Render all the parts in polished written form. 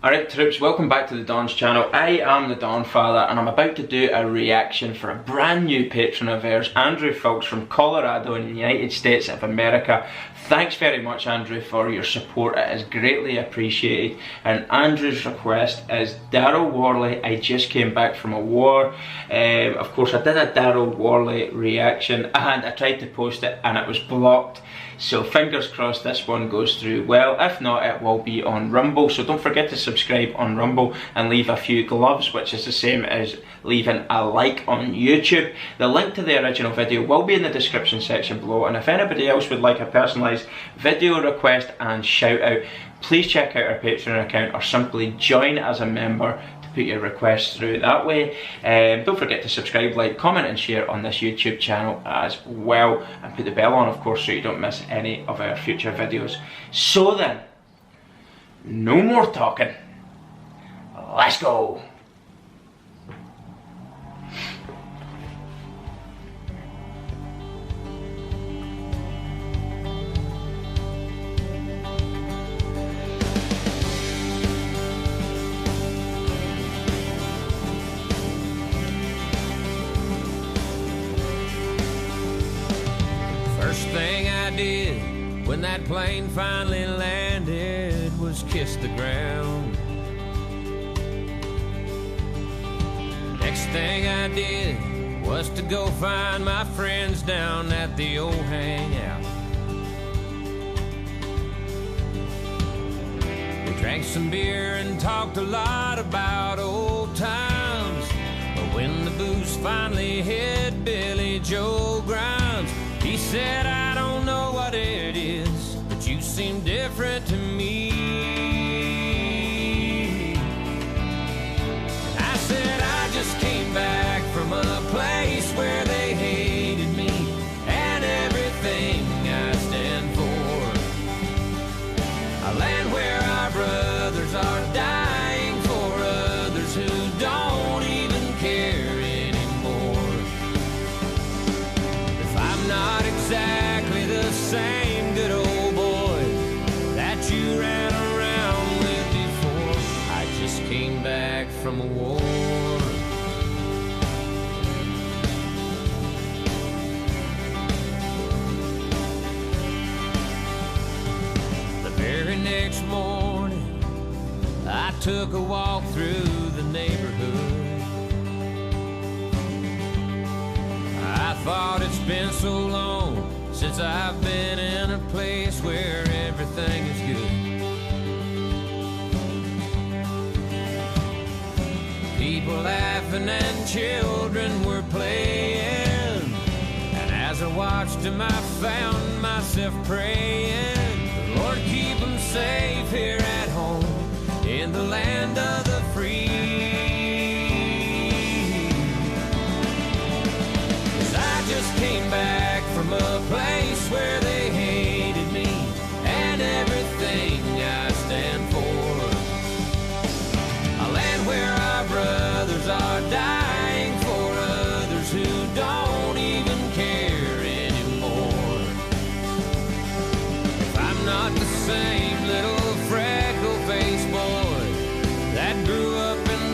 Alright troops, welcome back to the Don's channel. I am the Don Father and I'm about to do a reaction for a brand new patron of ours, Andrew Fulks from Colorado in the United States of America. Thanks very much, Andrew, for your support. It is greatly appreciated. And Andrew's request is Darryl Worley. I just came back from a war. Of course, I did a Darryl Worley reaction and I tried to post it and it was blocked. So fingers crossed this one goes through well. If not, it will be on Rumble. So don't forget to subscribe on Rumble and leave a few gloves, which is the same as leaving a like on YouTube. The link to the original video will be in the description section below, and if anybody else would like a personalised video request and shout out, please check out our Patreon account or simply join as a member to put your requests through that way. Don't forget to subscribe, like, comment and share on this YouTube channel as well, and put the bell on, of course, so you don't miss any of our future videos. So then, no more talking, let's go. First thing I did when that plane finally landed was kiss the ground. Next thing I did was to go find my friends down at the old hangout. We drank some beer and talked a lot about old times. But when the booze finally hit Billy Joe Grimes, he said, I don't know what it is, but you seem different to me. And I said, I just came back from a place where they hated me and everything I stand for. A land where our brothers are dying for others who don't even care anymore. If I'm not exactly the same good old boy that you ran around with before, I just came back from a war. The very next morning I took a walk through the neighborhood. I thought it's been so long since I've been in a place where everything is good. People laughing and children were playing, and as I watched them I found myself praying, Lord, keep them safe here at home in the land of the free. I just came back from a place where they hated me and everything I stand for. A land where our brothers are dying for others who don't even care anymore. If I'm not the same little freckle-faced boy that grew up in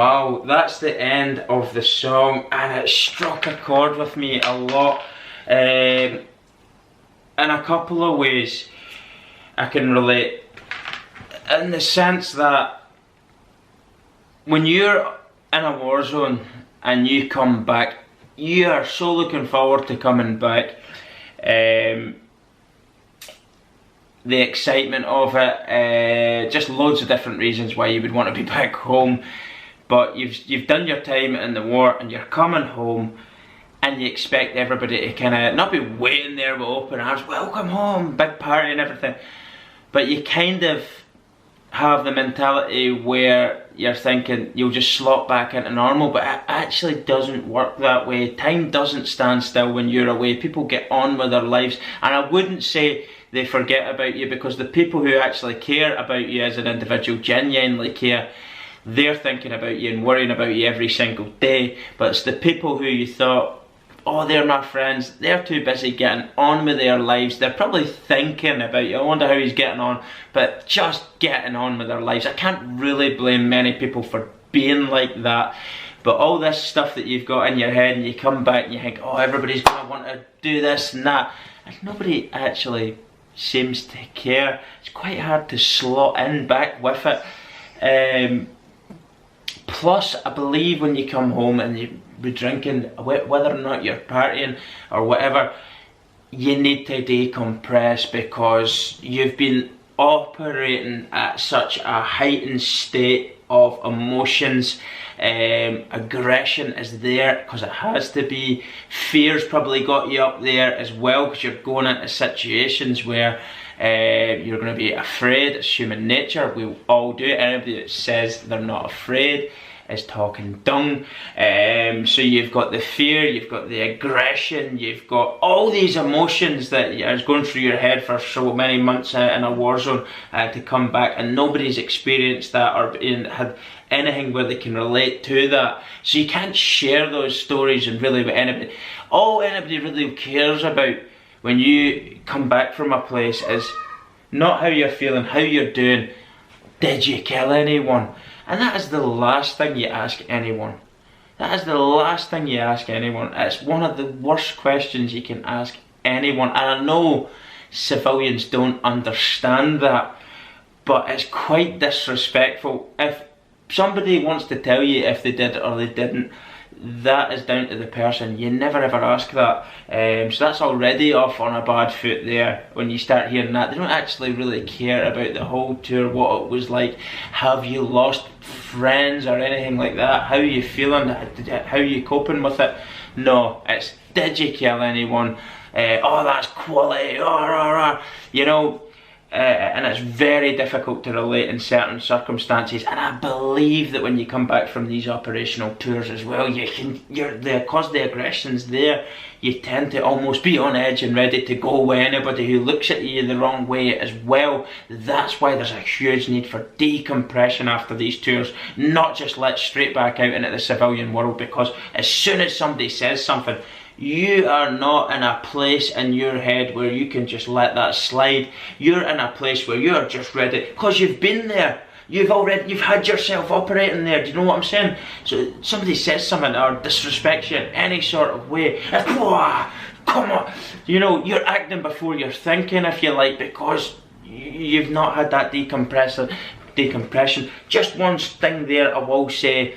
wow, that's the end of the song, and it struck a chord with me a lot. In a couple of ways I can relate, in the sense that when you're in a war zone and you come back, you are so looking forward to coming back. The excitement of it, just loads of different reasons why you would want to be back home. But you've done your time in the war and you're coming home, and you expect everybody to kind of not be waiting there with open arms, welcome home, big party and everything. But you kind of have the mentality where you're thinking you'll just slot back into normal, but it actually doesn't work that way. Time doesn't stand still when you're away. People get on with their lives, and I wouldn't say they forget about you, because the people who actually care about you as an individual, genuinely care, they're thinking about you and worrying about you every single day. But it's the people who you thought, oh, they're my friends, they're too busy getting on with their lives. They're probably thinking about you, I wonder how he's getting on, but just getting on with their lives. I can't really blame many people for being like that. But all this stuff that you've got in your head, and you come back and you think, oh, everybody's going to want to do this and that, and nobody actually seems to care. It's quite hard to slot in back with it. Plus, I believe when you come home and you be drinking, whether or not you're partying or whatever, you need to decompress, because you've been operating at such a heightened state of emotions. Aggression is there because it has to be. Fear's probably got you up there as well, because you're going into situations where you're going to be afraid. It's human nature, we all do it. Anybody that says they're not afraid is talking dung. So you've got the fear, you've got the aggression, you've got all these emotions that is going through your head for so many months in a war zone, to come back, and nobody's experienced that or had anything where they can relate to that. So you can't share those stories and really with anybody. All anybody really cares about when you come back from a place is not how you're feeling, how you're doing. Did you kill anyone? And that is the last thing you ask anyone. That is the last thing you ask anyone. It's one of the worst questions you can ask anyone. And I know civilians don't understand that, but it's quite disrespectful. If somebody wants to tell you if they did or they didn't, that is down to the person. You never ever ask that. So that's already off on a bad foot there when you start hearing that. They don't actually really care about the whole tour, what it was like. Have you lost friends or anything like that? How are you feeling? How are you coping with it? No, it's did you kill anyone? Oh, that's quality, you know. And it's very difficult to relate in certain circumstances, and I believe that when you come back from these operational tours as well, because the aggression's there, you tend to almost be on edge and ready to go with anybody who looks at you the wrong way as well. That's why there's a huge need for decompression after these tours, not just let straight back out into the civilian world, because as soon as somebody says something, you are not in a place in your head where you can just let that slide. You're in a place where you're just ready, because you've been there. You've had yourself operating there. Do you know what I'm saying? So somebody says something or disrespects you in any sort of way, it's, come on. You know, you're acting before you're thinking, if you like, because you've not had that decompression. Just one thing there I will say.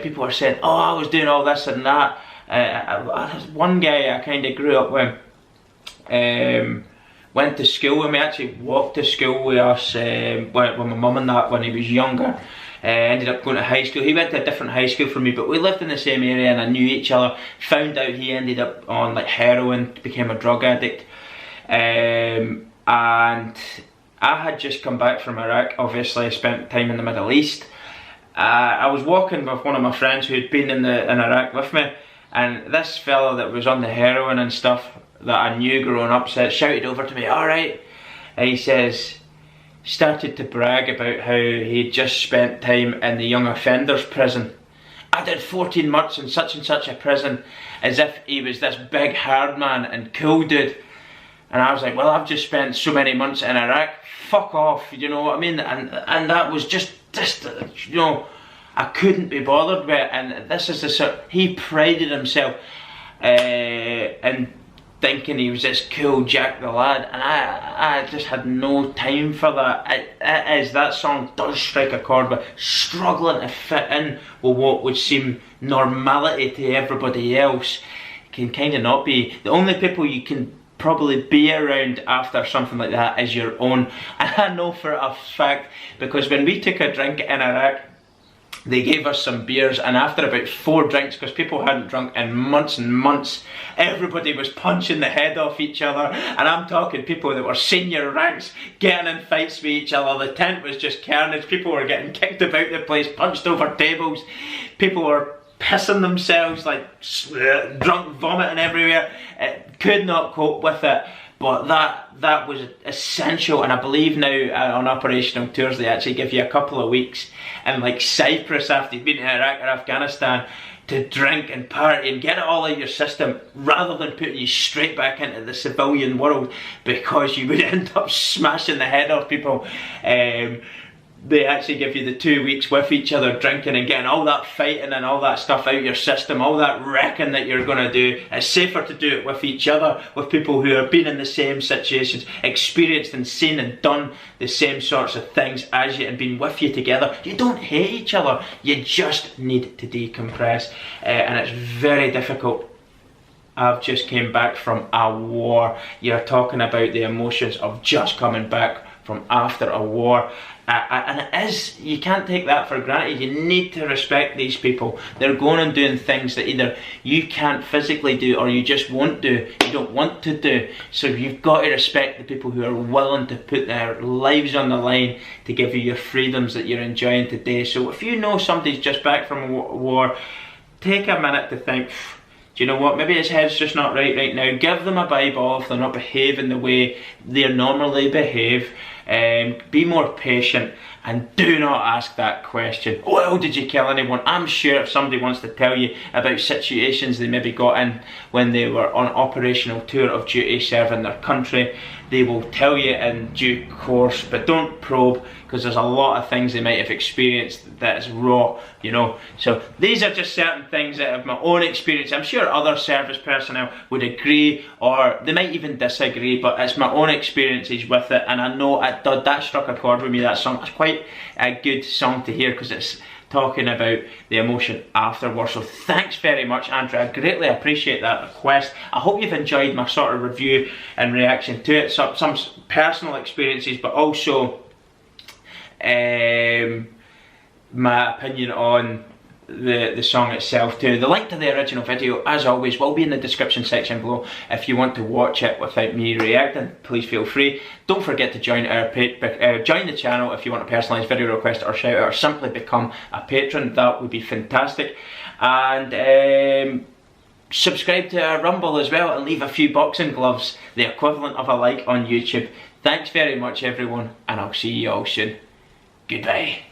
People are saying, oh, I was doing all this and that. One guy I kind of grew up with, went to school with me, actually walked to school with us, with my mum and that when he was younger. Ended up going to high school. He went to a different high school from me, but we lived in the same area and I knew each other. Found out he ended up on like heroin, became a drug addict. And I had just come back from Iraq. Obviously I spent time in the Middle East. I was walking with one of my friends who had been in Iraq with me, and this fella that was on the heroin and stuff that I knew growing up shouted over to me, alright, and he says, started to brag about how he'd just spent time in the young offenders prison. I did 14 months in such and such a prison, as if he was this big hard man and cool dude. And I was like, well, I've just spent so many months in Iraq, fuck off, you know what I mean? And that was just you know, I couldn't be bothered with it, and this is the sort, he prided himself in thinking he was this cool Jack the Lad, and I just had no time for that. That song does strike a chord, but struggling to fit in with what would seem normality to everybody else can kind of not be. The only people you can probably be around after something like that is your own. And I know for a fact, because when we took a drink in Iraq, they gave us some beers, and after about 4 drinks, because people hadn't drunk in months and months, everybody was punching the head off each other. And I'm talking people that were senior ranks getting in fights with each other. The tent was just carnage. People were getting kicked about the place, punched over tables. People were pissing themselves, like drunk vomiting everywhere. Could not cope with it. But that was essential, and I believe now on operational tours they actually give you a couple of weeks in like Cyprus after you've been to Iraq or Afghanistan to drink and party and get it all out of your system, rather than putting you straight back into the civilian world, because you would end up smashing the head off people. They actually give you the 2 weeks with each other drinking and getting all that fighting and all that stuff out of your system, all that wrecking that you're going to do. It's safer to do it with each other, with people who have been in the same situations, experienced and seen and done the same sorts of things as you, and been with you together. You don't hate each other, you just need to decompress, and it's very difficult. I've just came back from a war. You're talking about the emotions of just coming back from after a war. And it is, you can't take that for granted. You need to respect these people. They're going and doing things that either you can't physically do or you just won't do, you don't want to do. So you've got to respect the people who are willing to put their lives on the line to give you your freedoms that you're enjoying today. So if you know somebody's just back from a war, take a minute to think, do you know what, maybe his head's just not right now. Give them a Bible if they're not behaving the way they normally behave. Be more patient, and do not ask that question, well, did you kill anyone? I'm sure if somebody wants to tell you about situations they maybe got in when they were on operational tour of duty serving their country, they will tell you in due course, but don't probe, because there's a lot of things they might have experienced that is raw, you know. So these are just certain things out of my own experience. I'm sure other service personnel would agree, or they might even disagree, but it's my own experiences with it, and I know that struck a chord with me, that song. It's quite a good song to hear, because it's talking about the emotion afterwards. So thanks very much, Andrew. I greatly appreciate that request. I hope you've enjoyed my sort of review and reaction to it. Some personal experiences, but also my opinion on the song itself too. The link to the original video, as always, will be in the description section below. If you want to watch it without me reacting, please feel free. Don't forget to join join the channel if you want a personalised video request or shout out, or simply become a patron. That would be fantastic. And subscribe to our Rumble as well, and leave a few boxing gloves, the equivalent of a like on YouTube. Thanks very much everyone, and I'll see you all soon. Goodbye.